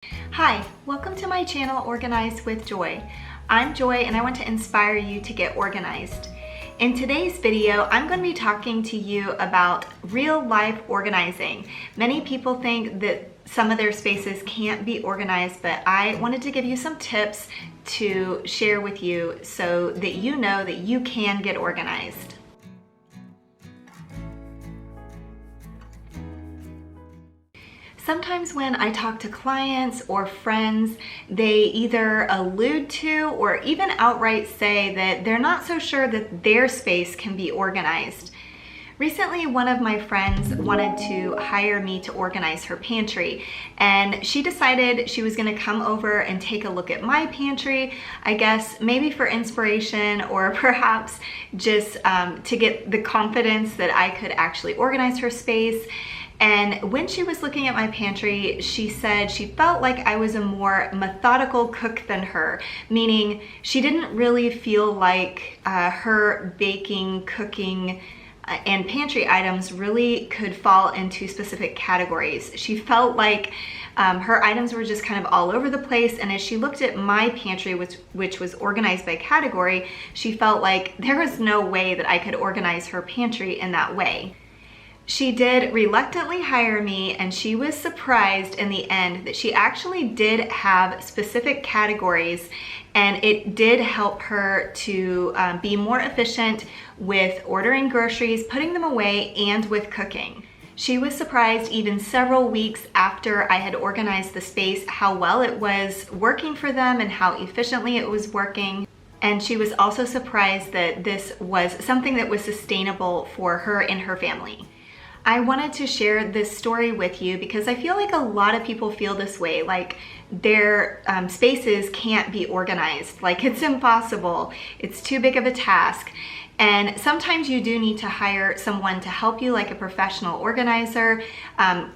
Hi, welcome to my channel Organized with Joy. I'm Joy and I want to inspire you to get organized. In today's video, I'm going to be talking to you about real life organizing. Many people think that some of their spaces can't be organized, but I wanted to give you some tips to share with you so that you know that you can get organized. Sometimes when I talk to clients or friends, they either allude to or even outright say that they're not so sure that their space can be organized. Recently, one of my friends wanted to hire me to organize her pantry, and she decided she was going to come over and take a look at my pantry, I guess maybe for inspiration or perhaps just to get the confidence that I could actually organize her space. And when she was looking at my pantry, she said she felt like I was a more methodical cook than her, meaning she didn't really feel like her baking, cooking, and pantry items really could fall into specific categories. She felt like her items were just kind of all over the place, and as she looked at my pantry, which was organized by category, she felt like there was no way that I could organize her pantry in that way. She did reluctantly hire me, and she was surprised in the end that she actually did have specific categories, and it did help her to be more efficient with ordering groceries, putting them away, and with cooking. She was surprised even several weeks after I had organized the space how well it was working for them and how efficiently it was working. And she was also surprised that this was something that was sustainable for her and her family. I wanted to share this story with you because I feel like a lot of people feel this way, like their spaces can't be organized, like it's impossible, it's too big of a task. And sometimes you do need to hire someone to help you, like a professional organizer.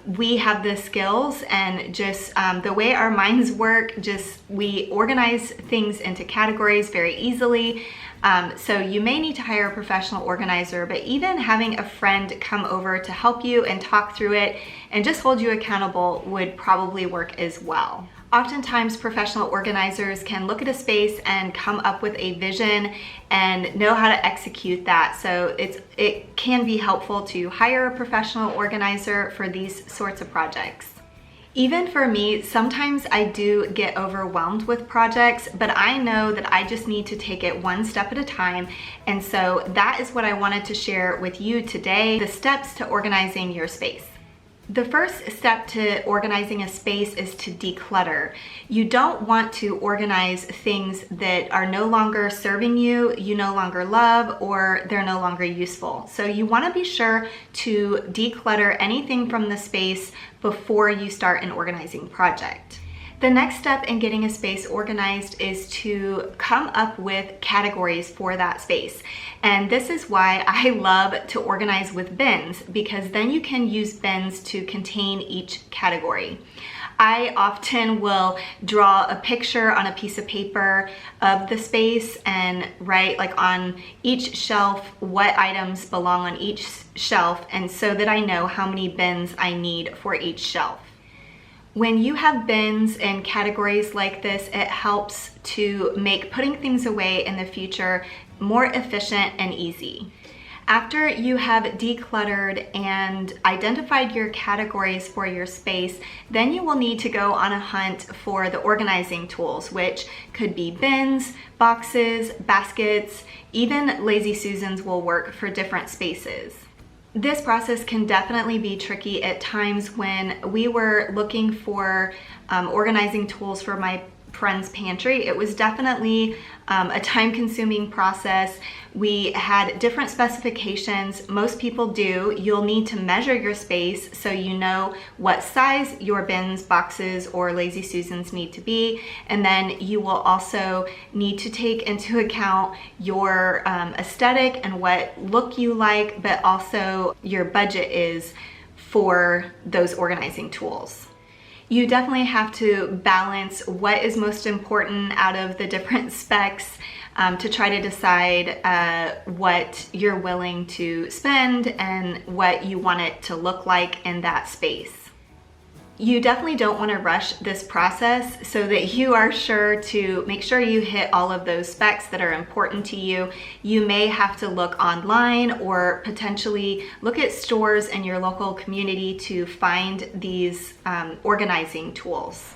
We have the skills and just the way our minds work, we organize things into categories very easily. So you may need to hire a professional organizer, but even having a friend come over to help you and talk through it and just hold you accountable would probably work as well. Oftentimes, professional organizers can look at a space and come up with a vision and know how to execute that. So it can be helpful to hire a professional organizer for these sorts of projects. Even for me, sometimes I do get overwhelmed with projects, but I know that I just need to take it one step at a time. And so that is what I wanted to share with you today, the steps to organizing your space. The first step to organizing a space is to declutter. You don't want to organize things that are no longer serving you, you no longer love, or they're no longer useful. So you want to be sure to declutter anything from the space before you start an organizing project. The next step in getting a space organized is to come up with categories for that space. And this is why I love to organize with bins, because then you can use bins to contain each category. I often will draw a picture on a piece of paper of the space and write like on each shelf what items belong on each shelf, and so that I know how many bins I need for each shelf. When you have bins and categories like this, it helps to make putting things away in the future more efficient and easy. After you have decluttered and identified your categories for your space, then you will need to go on a hunt for the organizing tools, which could be bins, boxes, baskets, even Lazy Susans will work for different spaces. This process can definitely be tricky at times. When we were looking for organizing tools for my friend's pantry, it was definitely a time-consuming process. We had different specifications. Most people do. You'll need to measure your space so you know what size your bins, boxes, or Lazy Susans need to be. And then you will also need to take into account your aesthetic and what look you like, but also your budget is for those organizing tools. You definitely have to balance what is most important out of the different specs to try to decide what you're willing to spend and what you want it to look like in that space. You definitely don't want to rush this process so that you are sure to make sure you hit all of those specs that are important to you. You may have to look online or potentially look at stores in your local community to find these organizing tools.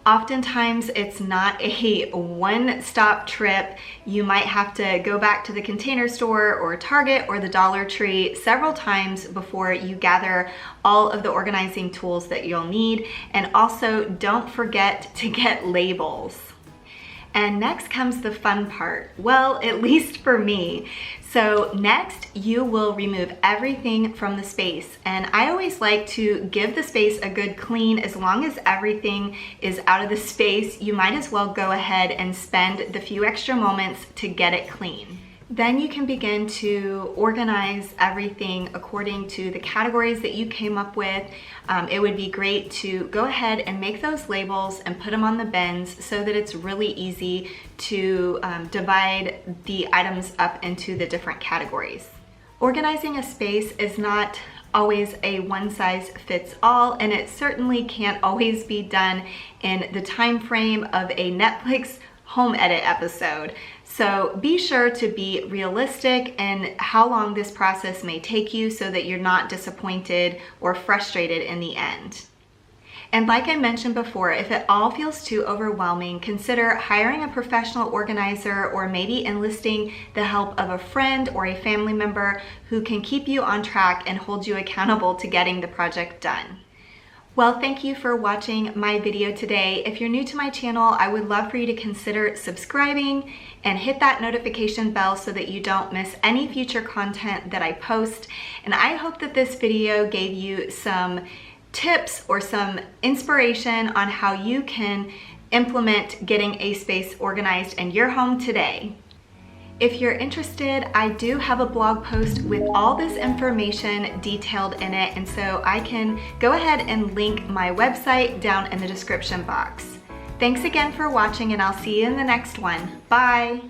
Oftentimes it's not a one-stop trip. You might have to go back to the Container Store or Target or the Dollar Tree several times before you gather all of the organizing tools that you'll need. And also don't forget to get labels. And next comes the fun part. Well, at least for me. So next you will remove everything from the space. And I always like to give the space a good clean. As long as everything is out of the space, you might as well go ahead and spend the few extra moments to get it clean. Then you can begin to organize everything according to the categories that you came up with. It would be great to go ahead and make those labels and put them on the bins so that it's really easy to divide the items up into the different categories. Organizing a space is not always a one-size-fits-all, and it certainly can't always be done in the time frame of a Netflix home edit episode. So be sure to be realistic in how long this process may take you so that you're not disappointed or frustrated in the end. And like I mentioned before, if it all feels too overwhelming, consider hiring a professional organizer or maybe enlisting the help of a friend or a family member who can keep you on track and hold you accountable to getting the project done. Well, thank you for watching my video today. If you're new to my channel, I would love for you to consider subscribing and hit that notification bell so that you don't miss any future content that I post. And I hope that this video gave you some tips or some inspiration on how you can implement getting a space organized in your home today. If you're interested, I do have a blog post with all this information detailed in it, and so I can go ahead and link my website down in the description box. Thanks again for watching, and I'll see you in the next one. Bye!